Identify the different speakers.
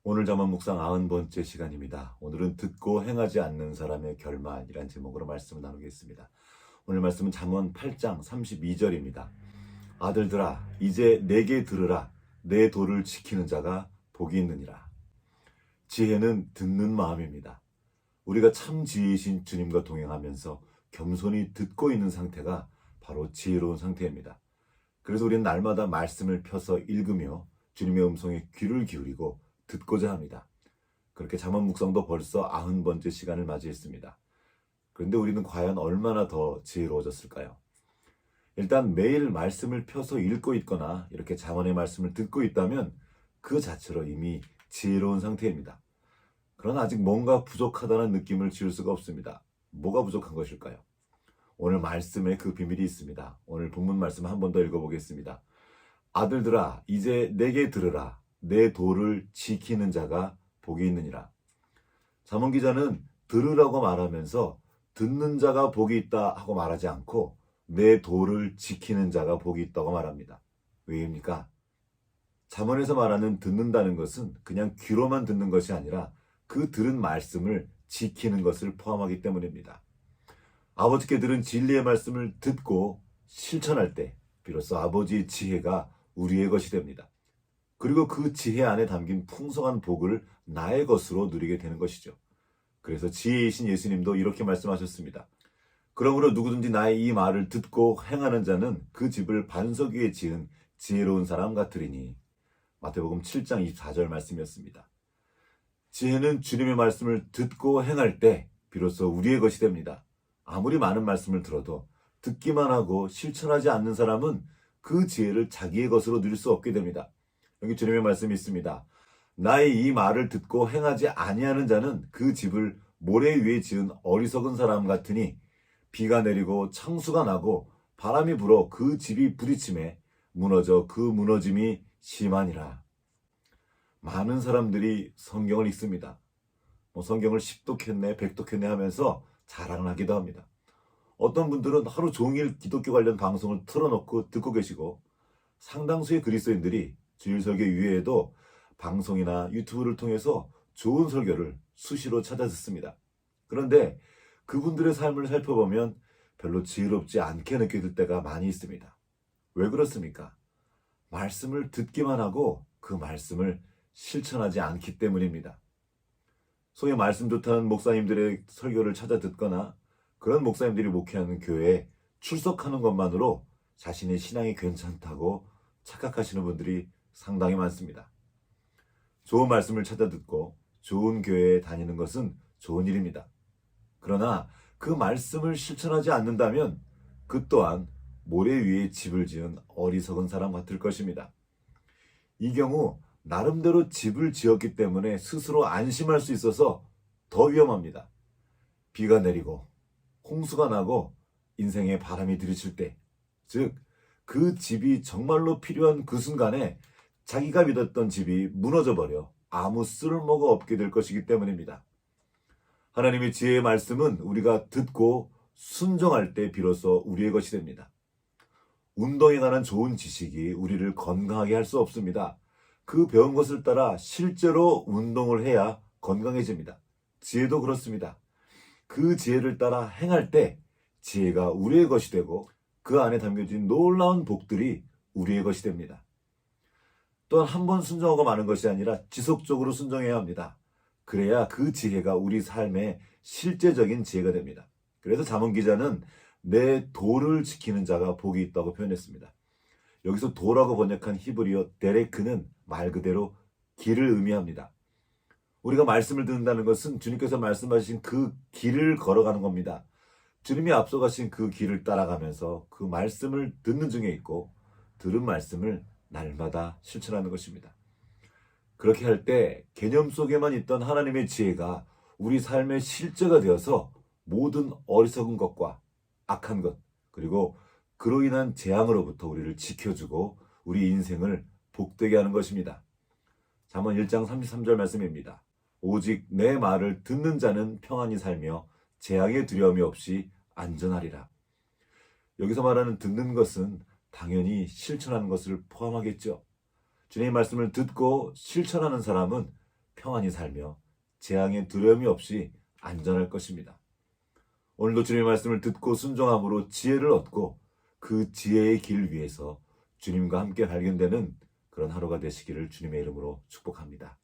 Speaker 1: 오늘 잠언 묵상 90번째 시간입니다. 오늘은 듣고 행하지 않는 사람의 결말이란 제목으로 말씀을 나누겠습니다. 오늘 말씀은 잠언 8장 32절입니다. 아들들아 이제 내게 들으라. 내 도를 지키는 자가 복이 있느니라. 지혜는 듣는 마음입니다. 우리가 참 지혜이신 주님과 동행하면서 겸손히 듣고 있는 상태가 바로 지혜로운 상태입니다. 그래서 우리는 날마다 말씀을 펴서 읽으며 주님의 음성에 귀를 기울이고 듣고자 합니다. 그렇게 잠언 묵상도 벌써 90번째 시간을 맞이했습니다. 그런데 우리는 과연 얼마나 더 지혜로워졌을까요? 일단 매일 말씀을 펴서 읽고 있거나 이렇게 잠언의 말씀을 듣고 있다면 그 자체로 이미 지혜로운 상태입니다. 그러나 아직 뭔가 부족하다는 느낌을 지울 수가 없습니다. 뭐가 부족한 것일까요? 오늘 말씀에 그 비밀이 있습니다. 오늘 본문 말씀 한 번 더 읽어보겠습니다. 아들들아 이제 내게 들으라. 내 도를 지키는 자가 복이 있느니라. 잠언 기자는 들으라고 말하면서 듣는 자가 복이 있다 하고 말하지 않고 내 도를 지키는 자가 복이 있다고 말합니다. 왜입니까? 잠언에서 말하는 듣는다는 것은 그냥 귀로만 듣는 것이 아니라 그 들은 말씀을 지키는 것을 포함하기 때문입니다. 아버지께 들은 진리의 말씀을 듣고 실천할 때 비로소 아버지의 지혜가 우리의 것이 됩니다. 그리고 그 지혜 안에 담긴 풍성한 복을 나의 것으로 누리게 되는 것이죠. 그래서 지혜이신 예수님도 이렇게 말씀하셨습니다. 그러므로 누구든지 나의 이 말을 듣고 행하는 자는 그 집을 반석 위에 지은 지혜로운 사람 같으리니. 마태복음 7장 24절 말씀이었습니다. 지혜는 주님의 말씀을 듣고 행할 때 비로소 우리의 것이 됩니다. 아무리 많은 말씀을 들어도 듣기만 하고 실천하지 않는 사람은 그 지혜를 자기의 것으로 누릴 수 없게 됩니다. 여기 주님의 말씀이 있습니다. 나의 이 말을 듣고 행하지 아니하는 자는 그 집을 모래 위에 지은 어리석은 사람 같으니 비가 내리고 창수가 나고 바람이 불어 그 집이 부딪힘에 무너져 그 무너짐이 심하니라. 많은 사람들이 성경을 읽습니다. 성경을 10독했네 100독했네 하면서 자랑을 하기도 합니다. 어떤 분들은 하루 종일 기독교 관련 방송을 틀어놓고 듣고 계시고 상당수의 그리스도인들이 주일 설교 이외에도 방송이나 유튜브를 통해서 좋은 설교를 수시로 찾아 듣습니다. 그런데 그분들의 삶을 살펴보면 별로 지혜롭지 않게 느껴질 때가 많이 있습니다. 왜 그렇습니까? 말씀을 듣기만 하고 그 말씀을 실천하지 않기 때문입니다. 소위 말씀 좋다는 목사님들의 설교를 찾아 듣거나 그런 목사님들이 목회하는 교회에 출석하는 것만으로 자신의 신앙이 괜찮다고 착각하시는 분들이 상당히 많습니다. 좋은 말씀을 찾아 듣고 좋은 교회에 다니는 것은 좋은 일입니다. 그러나 그 말씀을 실천하지 않는다면 그 또한 모래 위에 집을 지은 어리석은 사람 같을 것입니다. 이 경우 나름대로 집을 지었기 때문에 스스로 안심할 수 있어서 더 위험합니다. 비가 내리고 홍수가 나고 인생에 바람이 들이칠 때, 즉 그 집이 정말로 필요한 그 순간에 자기가 믿었던 집이 무너져버려 아무 쓸모가 없게 될 것이기 때문입니다. 하나님의 지혜의 말씀은 우리가 듣고 순종할 때 비로소 우리의 것이 됩니다. 운동에 관한 좋은 지식이 우리를 건강하게 할 수 없습니다. 그 배운 것을 따라 실제로 운동을 해야 건강해집니다. 지혜도 그렇습니다. 그 지혜를 따라 행할 때 지혜가 우리의 것이 되고 그 안에 담겨진 놀라운 복들이 우리의 것이 됩니다. 또한 한 번 순종하고 마는 것이 아니라 지속적으로 순종해야 합니다. 그래야 그 지혜가 우리 삶의 실제적인 지혜가 됩니다. 그래서 잠언 기자는 내 도를 지키는 자가 복이 있다고 표현했습니다. 여기서 도라고 번역한 히브리어 데레크는 말 그대로 길을 의미합니다. 우리가 말씀을 듣는다는 것은 주님께서 말씀하신 그 길을 걸어가는 겁니다. 주님이 앞서가신 그 길을 따라가면서 그 말씀을 듣는 중에 있고 들은 말씀을 날마다 실천하는 것입니다. 그렇게 할 때 개념 속에만 있던 하나님의 지혜가 우리 삶의 실제가 되어서 모든 어리석은 것과 악한 것 그리고 그로 인한 재앙으로부터 우리를 지켜주고 우리 인생을 복되게 하는 것입니다. 잠언 1장 33절 말씀입니다. 오직 내 말을 듣는 자는 평안히 살며 재앙의 두려움이 없이 안전하리라. 여기서 말하는 듣는 것은 당연히 실천하는 것을 포함하겠죠. 주님의 말씀을 듣고 실천하는 사람은 평안히 살며 재앙의 두려움이 없이 안전할 것입니다. 오늘도 주님의 말씀을 듣고 순종함으로 지혜를 얻고 그 지혜의 길 위에서 주님과 함께 발견되는 그런 하루가 되시기를 주님의 이름으로 축복합니다.